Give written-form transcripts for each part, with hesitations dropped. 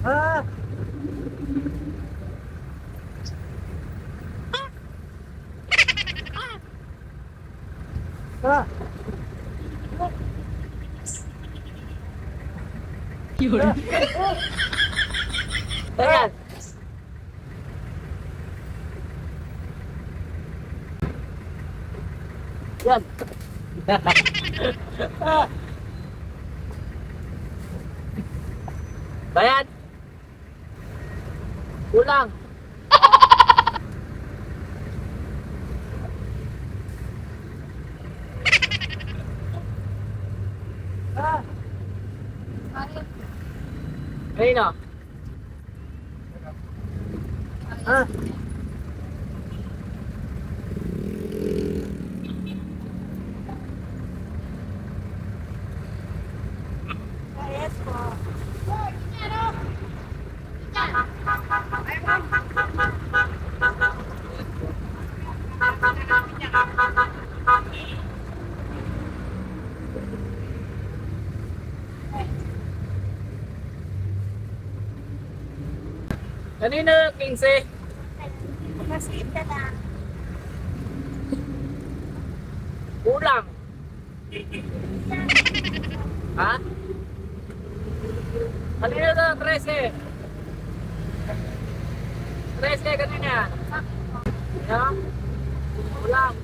Ah! Ah! Yun. Ayan! Yan! Ah! Bayan! Kulang! Ah! Ayun o. Ah! Kanina, 15. Kulang. Ha? Kanina to, 13. 13 kanina. Yan. Kulang.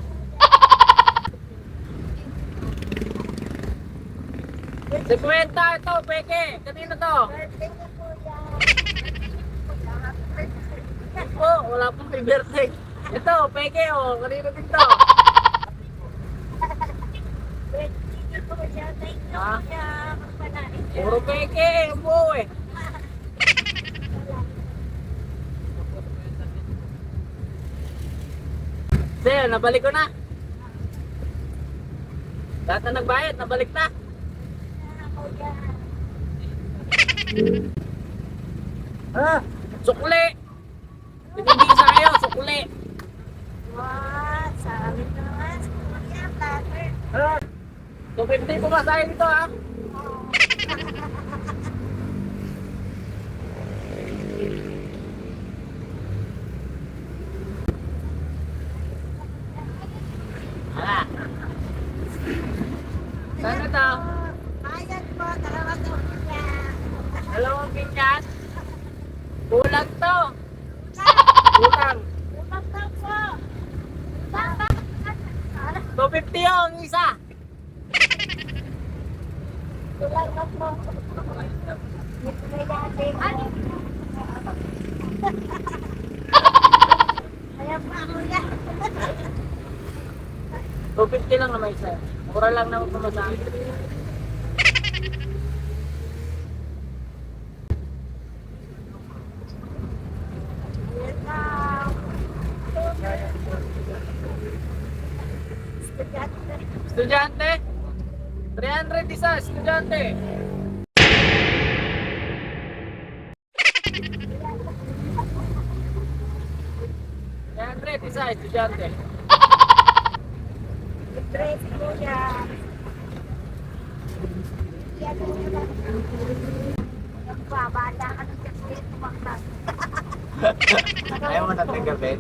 Si Kwenta ito, peke. Kanina to. Oh, wala pong may birthday. Ito, peke oh. Kanina din to. Ha? Puro peke, po eh. Sige, nabalik ko na. Lahat na nagbayad, nabalik na. Ah, sukli. Hindi sa kayo, sukli. Sabi naman, kuya, platter. Ah, 250 pumasahin dito ha. Ah. Sana to? Bayad po, dalawang kuya. Dalawang pinyas. Kulang to. Kulang. Ulang daw po. Baba. 250 yung isa. Ulang daw po. Ano? Ayan pa, kuya. 250 lang naman isa. Mura lang naman pumasahin. Ayan na. Estudyante. Estudyante. 300 isa, estudyante. Isa, estudyante. Tres, kuya. Yan po naman. Ayan pa, bala ka ng chocolate, tumaktas. Ayaw mo natin gabit.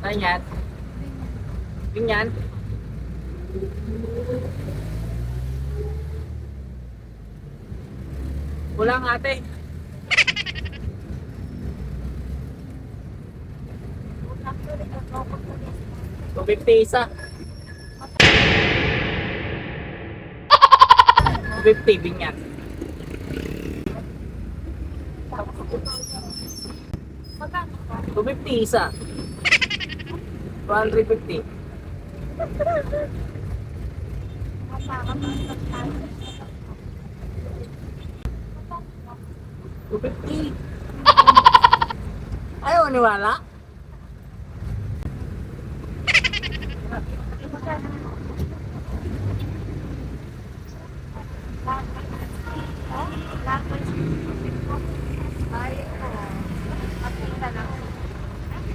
Saan yan? Tingnan. Kulang ate. Ulang ko rin, ako po ulit. 250 isa. 250 binyan. Magkano po? 250 isa. 250. Masama pa ang pagkain. 250. Ayaw maniwala?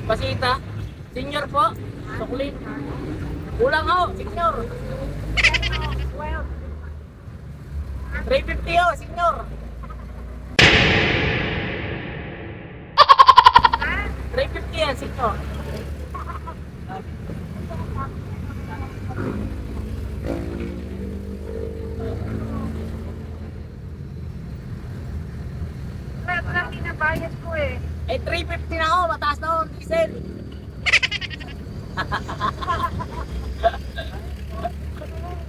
Pasita. Senior po. Suklit. Kulang ho, senior. 350 ho, senior. 350 yan, sino? Lahat lang pinabayad ko eh. Eh, 350 na ako, mataas na ako, diesel.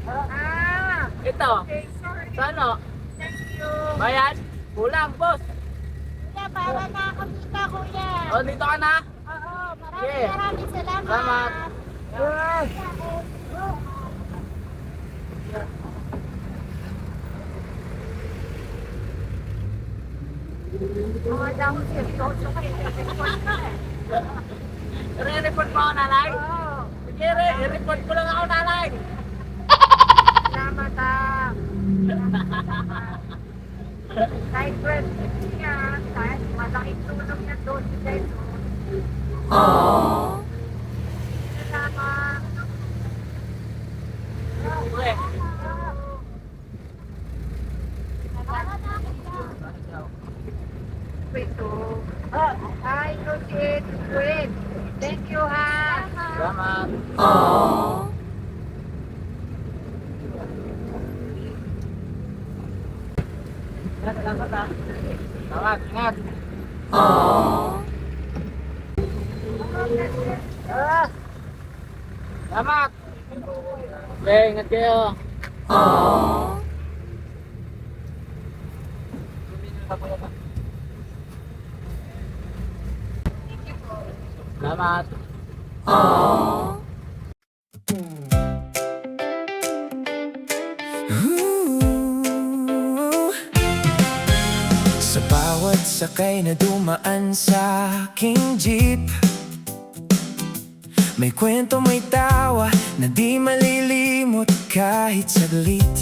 Ah, Ito, okay, sorry. sa ano? Thank you. Bayan? Kulang, boss. Kuya, para nakakita, kuya. O, dito ka na. Oo, Sige. maraming salamat. Salamat. Mga damo seryoso kayo. Re-report mo ako, nanay? Oo. Sige, i-report ko lang ako, nanay. Salamat ah. Kahit 20 yan, kahit malaking tulong yan doon si Jesu. Salamat. Okay. Ito. Ay, Lucid, wait. Thank you ha. Salamat. Salamat, ha. Salamat, ingat. Ah. Salamat. Okay, ingat kayo. Salamat. Sa bawat sakay na dumaan sa aking jeep, may kwento, may tawa na di malilimot kahit saglit.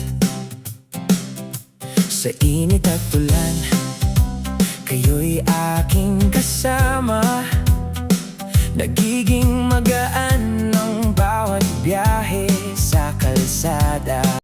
Sa init at ulan, kayo'y aking kasama. Nagiging magaan ng bawat biyahe sa kalsada.